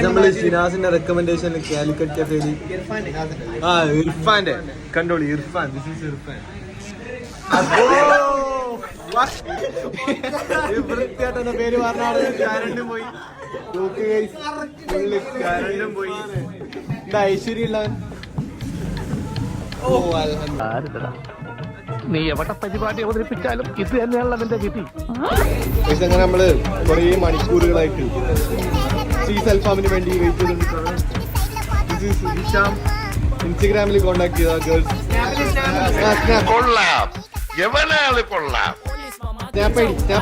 നമ്മള് ഷിനാസിന്റെ റെക്കമെൻഡേഷൻ കാലിക്കറ്റ് കഫേയിൽ ഇർഫാന്റെ കണ്ടോളി. Irfan, this is Irfan. വൃത്തിയായിട്ടെന്ന പേര് പറഞ്ഞാണ്. കരണ്ടും പോയി, കരണ്ടും പോയി. എന്താ ഐശ്വര്യ ഉള്ളവൻ? നീ എവിടെ പരിപാടി അവതരിപ്പിച്ചാലും ഇത് തന്നെയാണല്ലോ നിന്റെ വിധി. അങ്ങനെ നമ്മള് കുറേ മണിക്കൂറുകളായിട്ട് ചീസ് അൽഫാമിന് വേണ്ടി വെയിറ്റ് ചെയ്തോണ്ടിരിക്കുകയാണ്. ഇൻസ്റ്റഗ്രാമിൽ കോണ്ടാക്ട് ചെയ്ത ഗേൾസ്. സ്നാപ്പ്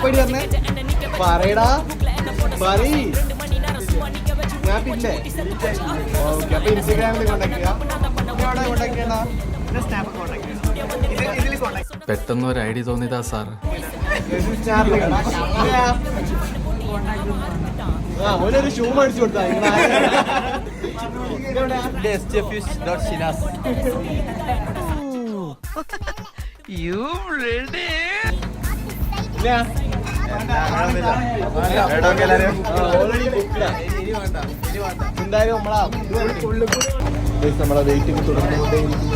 ഐഡി പറഞ്ഞേ പറയടാ, പറയ്. സ്നാപ്പില്ലേ? ഓക്കെ, അപ്പൊ ഇൻസ്റ്റഗ്രാമിൽ കോണ്ടാക്ട് ചെയ്യാം. കോണ്ടാക്ട് ചെയ്യണ്ട, സ്നാപ്പ് കോണ്ടാക്ട് ചെയ്യാം. പെട്ടെന്ന് ഒരു ഐഡിയ തോന്നിയതാ സാർ. ഒരു ഷൂ മേടിച്ചു കൊടുത്താ. എന്തായാലും നമ്മളെ വെയിറ്റിംഗ് തുടർന്നുകൊണ്ടേ ഇരിക്കുന്നു.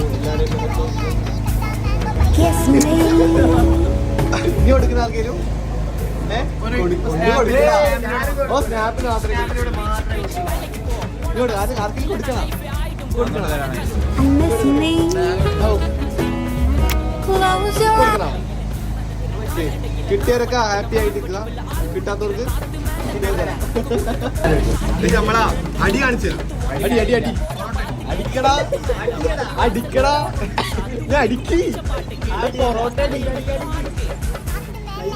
ഇനി കൊടുക്കുന്ന ആൾക്കാരും സ്നാപ്പിന് മാത്രമേ ആർക്കെങ്കിലും കൊടുക്കണം. കിട്ടിയവരൊക്കെ ഹാപ്പി ആയിട്ടിരിക്കുക, കിട്ടാത്തവർക്ക് നമ്മളാ അടി കാണിച്ചു. അടി അടി അടി അടിക്കടാ, അടിക്കടാ, ഞാൻ അടിക്കി. പൊറോട്ട അടി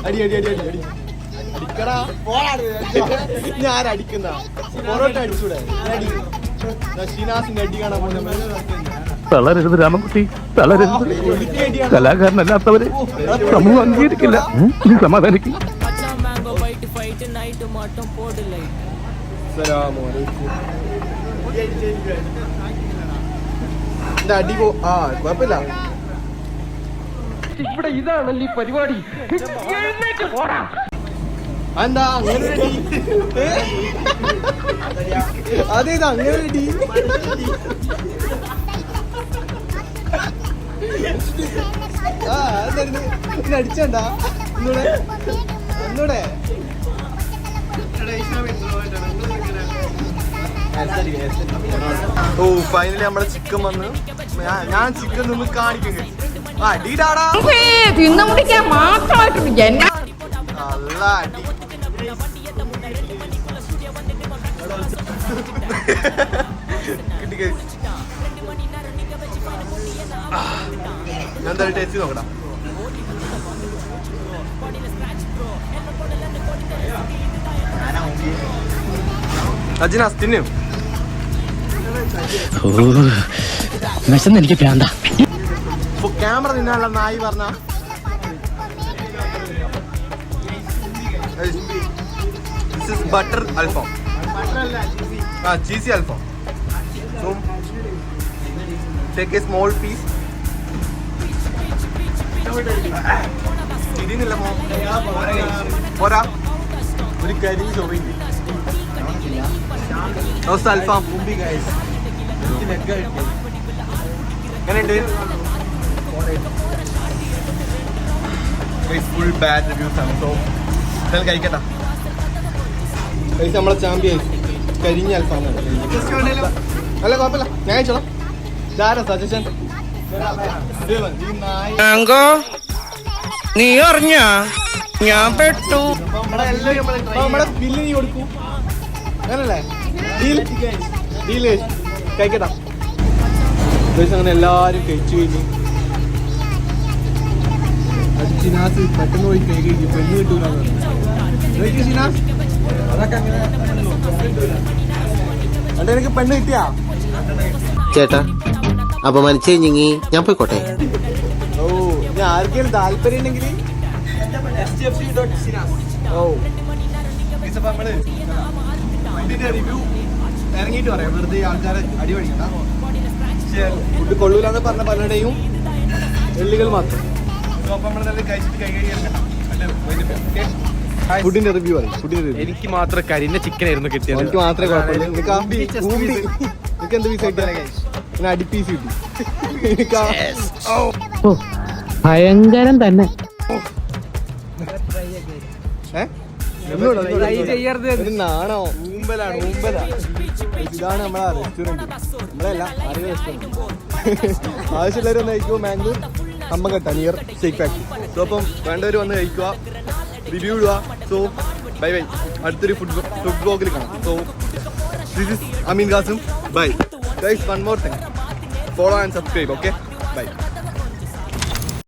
അടി അടി അടി അടി അടിക്കടാ. ഞാൻ അടിക്കുന്ന പൊറോട്ട അടിച്ചൂടെ? ഷീനാസിന്റെ അടി കാണാൻ പോകുന്ന തളരരുത് രാമൻകുട്ടി, തളരരുത്. കലാകാരനല്ലാത്തവരെ സമൂഹം അംഗീകരിക്കില്ല. നീ സമാധാനിക്കും. അടി പോ. ആ കുഴപ്പമില്ല. ഇവിടെ ഇതാണല്ലേ പരിപാടി. എന്താ അങ്ങനെ അടി? അതേതാ അങ്ങനെ അടി? ആ എന്തായിരുന്നു അടിച്ചണ്ട ഒന്നൂടെ ഒന്നൂടെ. ഓ ഫൈനലി നമ്മളെ ചിക്കൻ വന്ന്. ഞാൻ ചിക്കൻ നിന്ന് കാണിക്കും. അടിയിടാടാ, തിന്നു മുടിക്കാൻ മാത്രമായിട്ട് നല്ല അടി. കിട്ടി. ഞാൻ എന്തായാലും ടേസ്റ്റ് നോക്കടാ. അജിനാസ് തിന്നും. എനിക്ക് പ്രാന്താ. ക്യാമറ നിന്നാണല്ലോ നായി പറഞ്ഞ. ബട്ടർ അൽഫാം, ചീസി അൽഫാം. So take a small piece. ഇതിന്നില്ല പോരാ, ഒരു കരി ചോറിണ്ട്. അൽഫാം എങ്ങനെയുണ്ട്? ഫുൾ ബാഡ് റിവ്യൂസ് ആണ്. സോ എന്തായാലും കഴിക്കട്ടെ. നമ്മളെ ചാമ്പ്യൻ കരിഞ്ഞ അൽഫാമാണ്. അല്ല കുഴപ്പമില്ല, ഞാൻ കഴിച്ചോളാം. ഇതാരാ സജഷൻ? നീ അറിഞ്ഞ ഞാൻ പെട്ടു. നമ്മുടെ ബില്ല് നീ കൊടുക്കൂ, അങ്ങനല്ലേ? ഡീൽ കഴിക്കട്ടാ. അങ്ങനെ എല്ലാരും കഴിച്ചു കഴിഞ്ഞു. ഷിനാസ് പെട്ടെന്ന് പോയി കൈ കഴിക്കും, പെണ്ണ് കിട്ടൂല. ഷിനാസ് അതൊക്കെ അങ്ങനെ എനിക്ക് പെണ്ണ് കിട്ടിയാ? ചേട്ടാ അപമാനിച്ചു കഴിഞ്ഞെങ്കി ഞാൻ പോയിക്കോട്ടെ. ഓ ഞാൻ ആർക്കെങ്കിലും താല്പര്യം ഉണ്ടെങ്കിൽ റിവ്യൂ ഇറങ്ങിയിട്ട് പറയാം. വെറുതെ ആൾക്കാരെ അടിപൊളിക്കണ്ട. ഫുഡ് കൊള്ളൂലെന്ന് പറഞ്ഞ പലരുടെയും എള്ളുകൾ മാത്രം. അപ്പൊ നമ്മൾ കഴിച്ചിട്ട് കൈ കഴിയാൻ ഫുഡിന്റെ റിവ്യൂ പറയും. ഫുഡിന്റെ റിവ്യൂ എനിക്ക് മാത്രം കരിഞ്ഞ ചിക്കൻ ആയിരുന്നു കിട്ടിയത്. എനിക്ക് മാത്രമേ കുഴപ്പമില്ല. എനിക്ക് എന്ത് പീസ് കിട്ടിയ അടി പീസ് കിട്ടി. ഭയങ്കരം തന്നെ. നാണോ ഊമ്പലാണ് ഊമ്പല. ഇതാണ് നമ്മളെ റെസ്റ്റോറന്റ്. നമ്മളല്ല ആരെയും റെസ്റ്റോറന്റ്. ആവശ്യമുള്ളവർ വന്ന് കഴിക്കുമോ? മാംഗ്ലൂർ കമ്പംകട്ട നിയർ ഷേക്ക് ഫാക്ടറി. സോ അപ്പം വേണ്ടവർ വന്ന് കഴിക്കുക, റിവ്യൂ ഇടുക. So bye bye. അടുത്തൊരു ഫുഡ് ബ്ലോഗിൽ കാണാം. So this is Ameen Khasim. Bye guys. One more thing, follow and subscribe. Okay by.